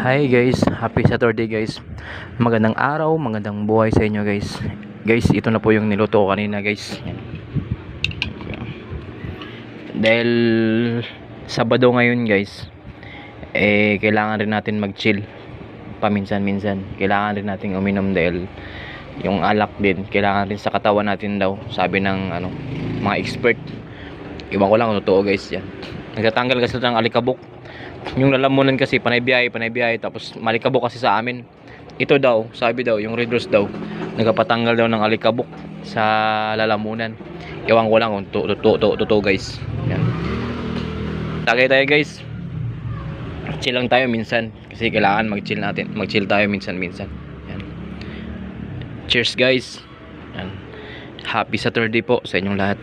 Hi guys, happy Saturday guys. Magandang araw, magandang buhay sa inyo guys. Guys, ito na po yung niluto ko kanina guys. Dahil Sabado ngayon guys, kailangan rin natin mag-chill paminsan-minsan. Kailangan rin natin uminom dahil yung alak din, kailangan rin sa katawan natin daw. Sabi ng mga expert. Iwan ko lang kung totoo guys yan. Nagtatanggal kasi ng alikabok. Yung lalamunan kasi panay biyahe tapos malikabok kasi sa amin. Ito daw, sabi daw, yung Red Rose daw, nagpapatanggal daw ng alikabok sa lalamunan. Ewan ko lang kung totoo guys. Yan. Tagay tayo guys. Chill lang tayo minsan kasi kailangan mag-chill tayo minsan-minsan. Yan. Cheers guys. Yan. Happy Saturday po sa inyong lahat.